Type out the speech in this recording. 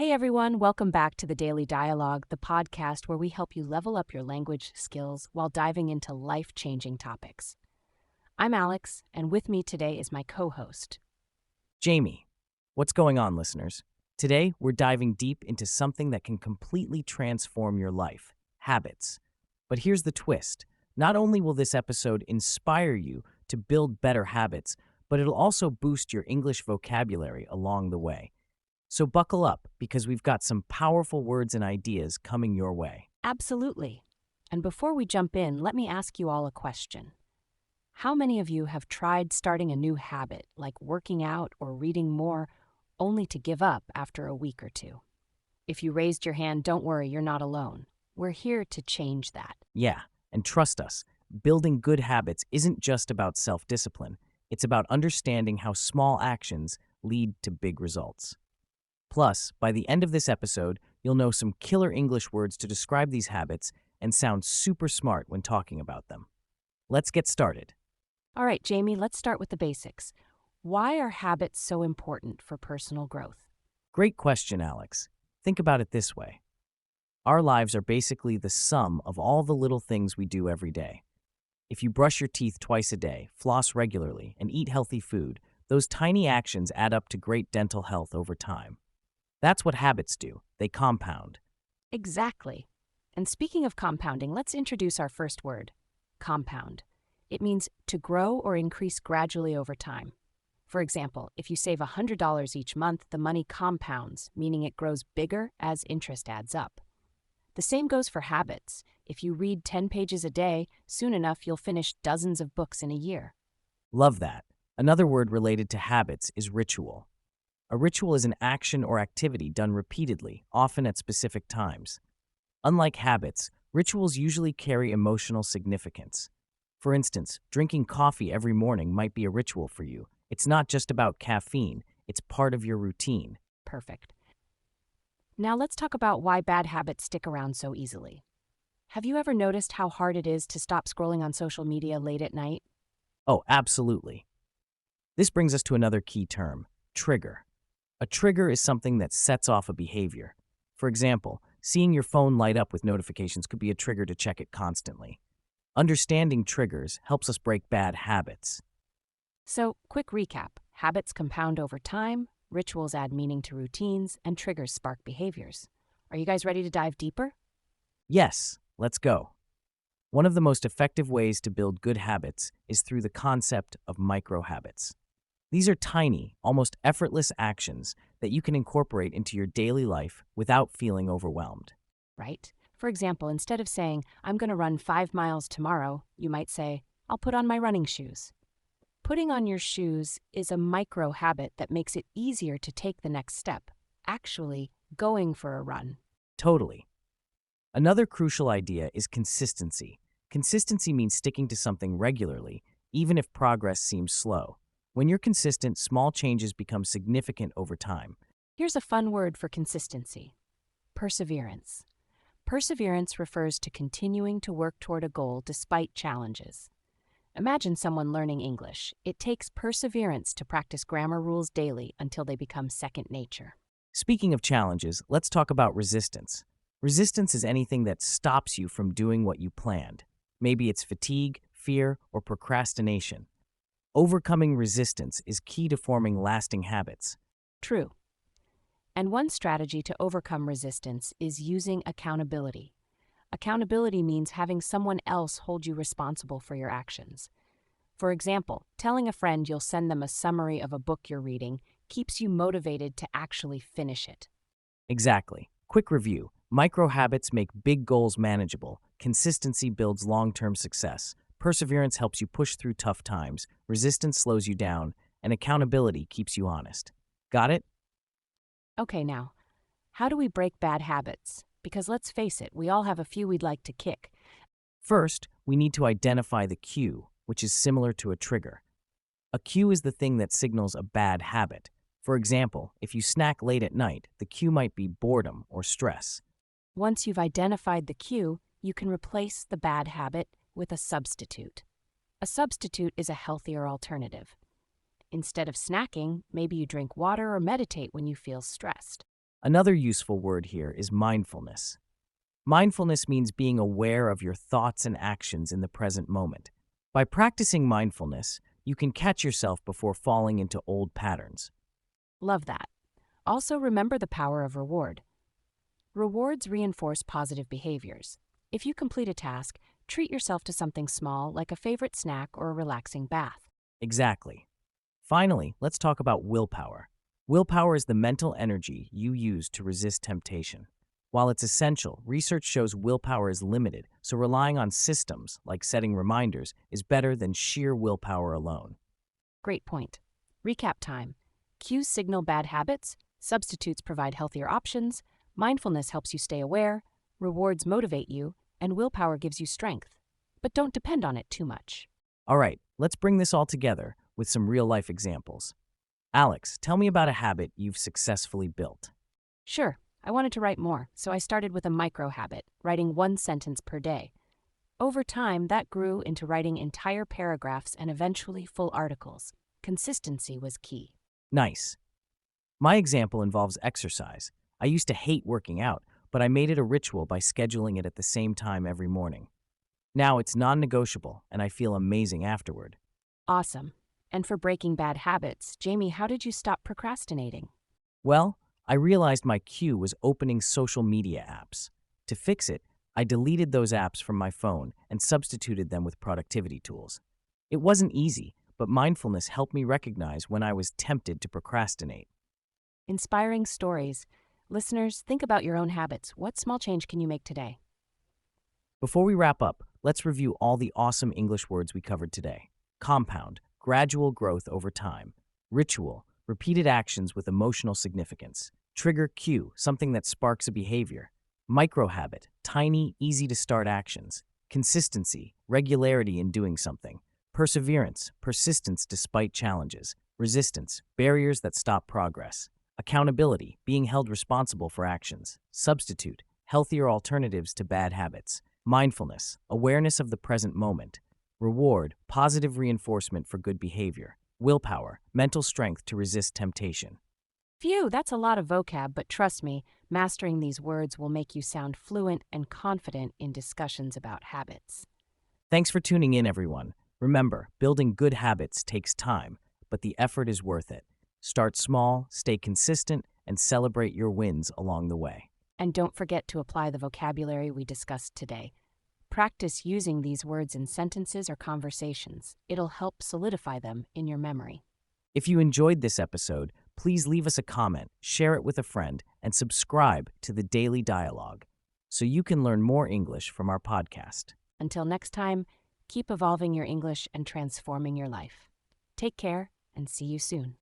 Hey everyone, welcome back to the Daily Dialogue, the podcast where we help you level up your language skills while diving into life-changing topics. I'm Alex, and with me today is my co-host. Jamie. What's going on, listeners? Today, we're diving deep into something that can completely transform your life, habits. But here's the twist. Not only will this episode inspire you to build better habits, but it'll also boost your English vocabulary along the way. So buckle up, because we've got some powerful words and ideas coming your way. Absolutely. And before we jump in, let me ask you all a question. How many of you have tried starting a new habit, like working out or reading more, only to give up after a week or two? If you raised your hand, don't worry, you're not alone. We're here to change that. Yeah, and trust us, building good habits isn't just about self-discipline. It's about understanding how small actions lead to big results. Plus, by the end of this episode, you'll know some killer English words to describe these habits and sound super smart when talking about them. Let's get started. All right, Jamie, let's start with the basics. Why are habits so important for personal growth? Great question, Alex. Think about it this way. Our lives are basically the sum of all the little things we do every day. If you brush your teeth twice a day, floss regularly, and eat healthy food, those tiny actions add up to great dental health over time. That's what habits do. They compound. Exactly. And speaking of compounding, let's introduce our first word, compound. It means to grow or increase gradually over time. For example, if you save $100 each month, the money compounds, meaning it grows bigger as interest adds up. The same goes for habits. If you read 10 pages a day, soon enough you'll finish dozens of books in a year. Love that. Another word related to habits is ritual. A ritual is an action or activity done repeatedly, often at specific times. Unlike habits, rituals usually carry emotional significance. For instance, drinking coffee every morning might be a ritual for you. It's not just about caffeine, it's part of your routine. Perfect. Now let's talk about why bad habits stick around so easily. Have you ever noticed how hard it is to stop scrolling on social media late at night? Oh, absolutely. This brings us to another key term, trigger. A trigger is something that sets off a behavior. For example, seeing your phone light up with notifications could be a trigger to check it constantly. Understanding triggers helps us break bad habits. So, quick recap. Habits compound over time, rituals add meaning to routines, and triggers spark behaviors. Are you guys ready to dive deeper? Yes, let's go. One of the most effective ways to build good habits is through the concept of micro-habits. These are tiny, almost effortless actions that you can incorporate into your daily life without feeling overwhelmed. Right? For example, instead of saying, I'm going to run 5 miles tomorrow, you might say, I'll put on my running shoes. Putting on your shoes is a micro habit that makes it easier to take the next step, actually going for a run. Totally. Another crucial idea is consistency. Consistency means sticking to something regularly, even if progress seems slow. When you're consistent, small changes become significant over time. Here's a fun word for consistency: perseverance. Perseverance refers to continuing to work toward a goal despite challenges. Imagine someone learning English. It takes perseverance to practice grammar rules daily until they become second nature. Speaking of challenges, let's talk about resistance. Resistance is anything that stops you from doing what you planned. Maybe it's fatigue, fear, or procrastination. Overcoming resistance is key to forming lasting habits. True. And one strategy to overcome resistance is using accountability. Accountability means having someone else hold you responsible for your actions. For example, telling a friend you'll send them a summary of a book you're reading keeps you motivated to actually finish it. Exactly. Quick review. Micro habits make big goals manageable. Consistency builds long-term success. Perseverance helps you push through tough times. Resistance slows you down. And accountability keeps you honest. Got it? Okay, now, how do we break bad habits? Because let's face it, we all have a few we'd like to kick. First, we need to identify the cue, which is similar to a trigger. A cue is the thing that signals a bad habit. For example, if you snack late at night, the cue might be boredom or stress. Once you've identified the cue, you can replace the bad habit with a substitute. A substitute is a healthier alternative. Instead of snacking, maybe you drink water or meditate when you feel stressed. Another useful word here is mindfulness. Mindfulness means being aware of your thoughts and actions in the present moment. By practicing mindfulness, you can catch yourself before falling into old patterns. Love that. Also, remember the power of reward. Rewards reinforce positive behaviors. If you complete a task, treat yourself to something small like a favorite snack or a relaxing bath. Exactly. Finally, let's talk about willpower. Willpower is the mental energy you use to resist temptation. While it's essential, research shows willpower is limited, so relying on systems, like setting reminders, is better than sheer willpower alone. Great point. Recap time. Cues signal bad habits, substitutes provide healthier options, mindfulness helps you stay aware, rewards motivate you, and willpower gives you strength. But don't depend on it too much. All right, let's bring this all together with some real-life examples. Alex, tell me about a habit you've successfully built. Sure, I wanted to write more, so I started with a micro habit, writing one sentence per day. Over time, that grew into writing entire paragraphs and eventually full articles. Consistency was key. Nice. My example involves exercise. I used to hate working out, but I made it a ritual by scheduling it at the same time every morning. Now it's non-negotiable, and I feel amazing afterward. Awesome. And for breaking bad habits, Jamie, how did you stop procrastinating? Well, I realized my cue was opening social media apps. To fix it, I deleted those apps from my phone and substituted them with productivity tools. It wasn't easy, but mindfulness helped me recognize when I was tempted to procrastinate. Inspiring stories. Listeners, think about your own habits. What small change can you make today? Before we wrap up, let's review all the awesome English words we covered today. Compound, gradual growth over time. Ritual, repeated actions with emotional significance. Trigger cue, something that sparks a behavior. Microhabit, tiny, easy-to-start actions. Consistency, regularity in doing something. Perseverance, persistence despite challenges. Resistance, barriers that stop progress. Accountability, being held responsible for actions. Substitute, healthier alternatives to bad habits. Mindfulness, awareness of the present moment. Reward, positive reinforcement for good behavior. Willpower, mental strength to resist temptation. Phew, that's a lot of vocab, but trust me, mastering these words will make you sound fluent and confident in discussions about habits. Thanks for tuning in, everyone. Remember, building good habits takes time, but the effort is worth it. Start small, stay consistent, and celebrate your wins along the way. And don't forget to apply the vocabulary we discussed today. Practice using these words in sentences or conversations. It'll help solidify them in your memory. If you enjoyed this episode, please leave us a comment, share it with a friend, and subscribe to the Daily Dialogue so you can learn more English from our podcast. Until next time, keep evolving your English and transforming your life. Take care and see you soon.